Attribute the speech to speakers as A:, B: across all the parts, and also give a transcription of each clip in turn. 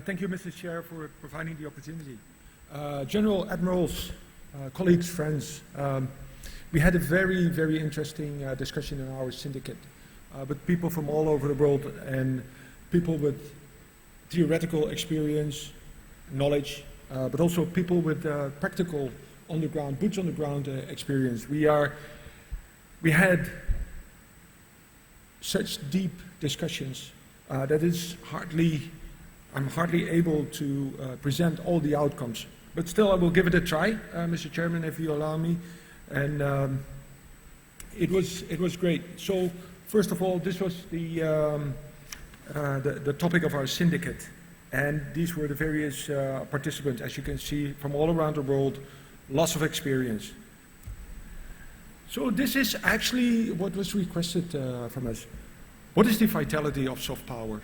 A: Thank you, Mr. Chair, for providing the opportunity. General Admirals, colleagues, friends, we had a very, very interesting discussion in our syndicate with people from all over the world and people with theoretical experience, knowledge, but also people with practical on-the-ground, boots-on-the-ground experience. We had such deep discussions that I'm hardly able to present all the outcomes. But still, I will give it a try, Mr. Chairman, if you allow me. And it was great. So, first of all, this was the topic of our syndicate. And these were the various participants, as you can see, from all around the world, lots of experience. So this is actually what was requested from us. What is the vitality of soft power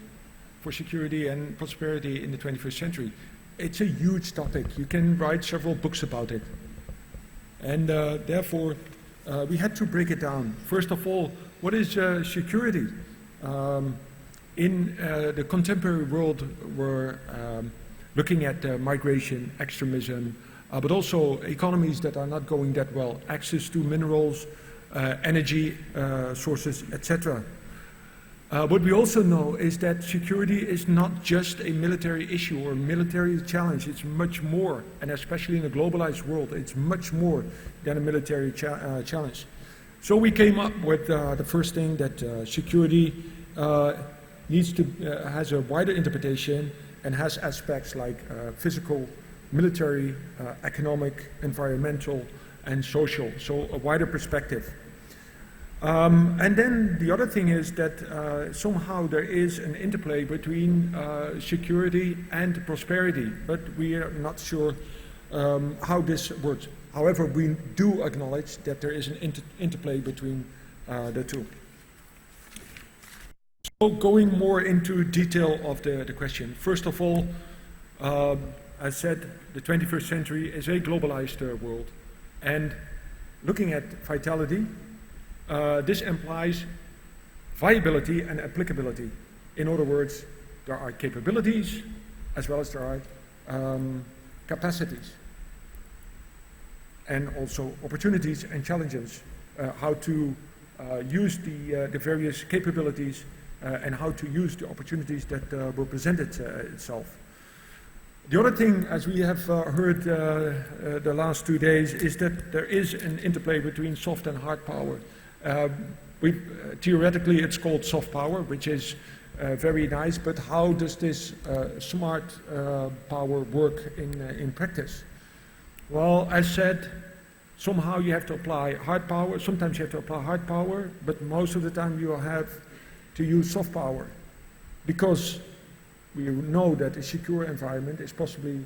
A: for security and prosperity in the 21st century? It's a huge topic. You can write several books about it. And therefore, we had to break it down. First of all, what is security? In the contemporary world, we're looking at migration, extremism, but also economies that are not going that well, access to minerals, energy sources, etc. What we also know is that security is not just a military issue or a military challenge. It's much more, and especially in a globalized world, it's much more than a military challenge. So we came up with the first thing, that security has a wider interpretation and has aspects like physical, military, economic, environmental, and social, so a wider perspective. And then the other thing is that somehow there is an interplay between security and prosperity, but we are not sure how this works. However, we do acknowledge that there is an interplay between the two. So going more into detail of the question. First of all, as said, the 21st century is a globalized world, and looking at vitality, this implies viability and applicability. In other words, there are capabilities as well as there are capacities, and also opportunities and challenges, how to use the various capabilities and how to use the opportunities that will present itself. The other thing, as we have heard the last 2 days, is that there is an interplay between soft and hard power. Theoretically, it's called soft power, which is very nice, but how does this smart power work in practice? Well, as said, somehow you have to apply hard power. Sometimes you have to apply hard power, but most of the time you will have to use soft power, because we know that a secure environment is possibly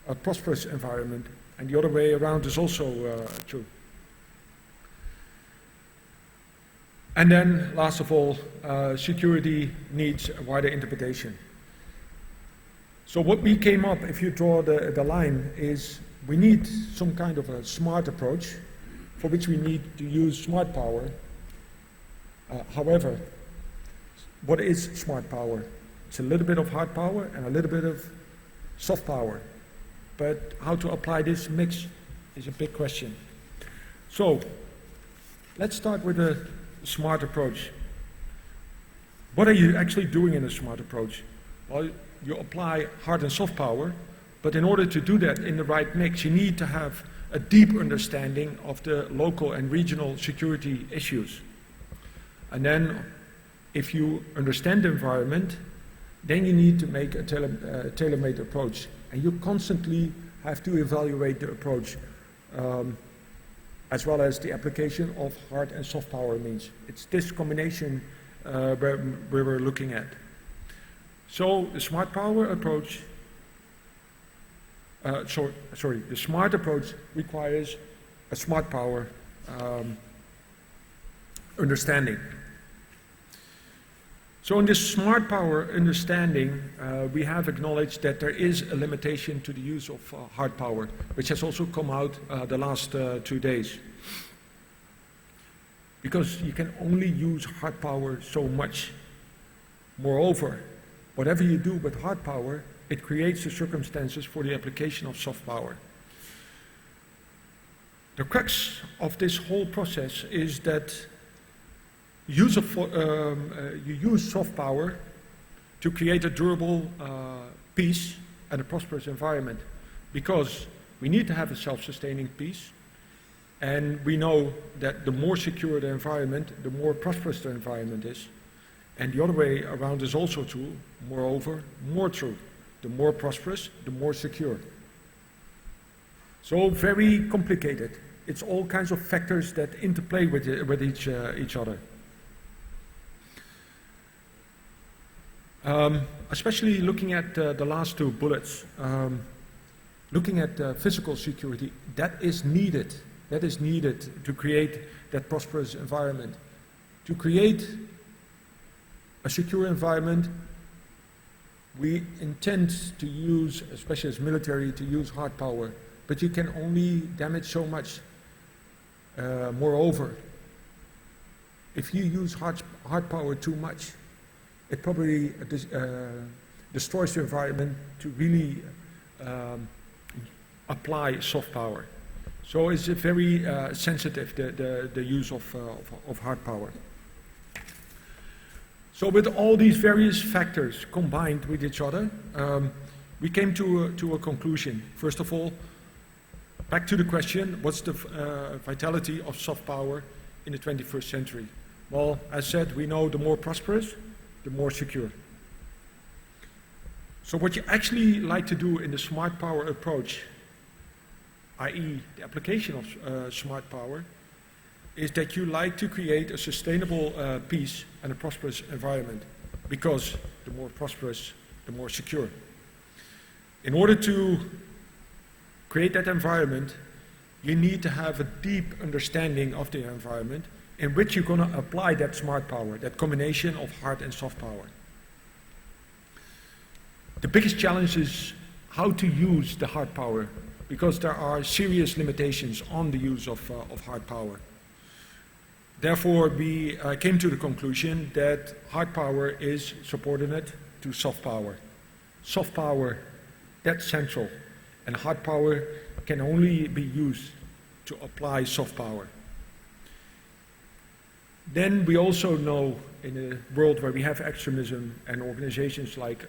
A: a prosperous environment, and the other way around is also true. And then, last of all, security needs a wider interpretation. So what we came up, if you draw the line, is we need some kind of a smart approach, for which we need to use smart power. However, what is smart power? It's a little bit of hard power and a little bit of soft power. But how to apply this mix is a big question. So, let's start with a smart approach. What are you actually doing in a smart approach? Well, you apply hard and soft power, but in order to do that in the right mix, you need to have a deep understanding of the local and regional security issues. And then, if you understand the environment, then you need to make a tailor-made approach. And you constantly have to evaluate the approach, as well as the application of hard and soft power means. It's this combination where we're looking at. So the smart power approach, the smart approach requires a smart power understanding. So in this smart power understanding, we have acknowledged that there is a limitation to the use of hard power, which has also come out the last 2 days. Because you can only use hard power so much. Moreover, whatever you do with hard power, it creates the circumstances for the application of soft power. The crux of this whole process is that you use soft power to create a durable peace and a prosperous environment, because we need to have a self-sustaining peace, and we know that the more secure the environment, the more prosperous the environment is. And the other way around is also true, moreover, more true. The more prosperous, the more secure. So very complicated. It's all kinds of factors that interplay with each other. Especially looking at the last 2 bullets, looking at physical security, that is needed. That is needed to create that prosperous environment. To create a secure environment, we intend to use, especially as military, to use hard power, but you can only damage so much. Moreover, if you use hard power too much, it probably destroys the environment to really apply soft power. So it's very sensitive, the use of hard power. So with all these various factors combined with each other, we came to a conclusion. First of all, back to the question, what's the vitality of soft power in the 21st century? Well, as said, we know the more prosperous, the more secure. So what you actually like to do in the smart power approach, i.e. the application of smart power, is that you like to create a sustainable peace and a prosperous environment, because the more prosperous, the more secure. In order to create that environment, you need to have a deep understanding of the environment in which you're going to apply that smart power, that combination of hard and soft power. The biggest challenge is how to use the hard power, because there are serious limitations on the use of hard power. Therefore, we came to the conclusion that hard power is subordinate to soft power. Soft power, that's central, and hard power can only be used to apply soft power. Then we also know, in a world where we have extremism and organizations like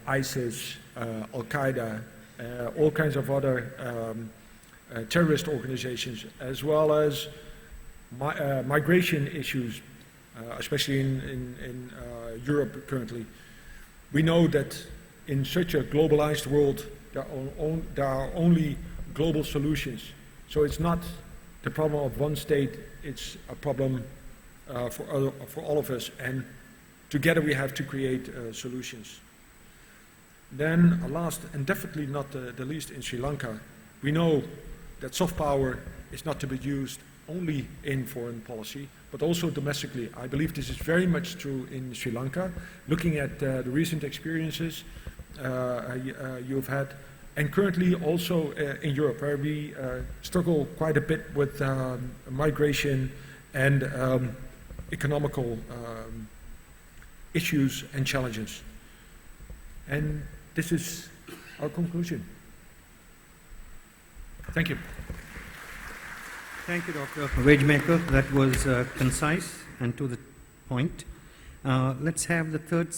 A: ISIS, Al-Qaeda, all kinds of other terrorist organizations, as well as migration issues, especially in Europe currently. We know that in such a globalized world, there are only global solutions. So it's not the problem of one state, it's a problem for all of us, and together we have to create solutions. Then last, and definitely not the least, in Sri Lanka, we know that soft power is not to be used only in foreign policy, but also domestically. I believe this is very much true in Sri Lanka, looking at the recent experiences you've had, and currently also in Europe, where we struggle quite a bit with migration and economical issues and challenges. And this is our conclusion. Thank you.
B: Thank you, Dr. Wagemaker. That was concise and to the point. Let's have the third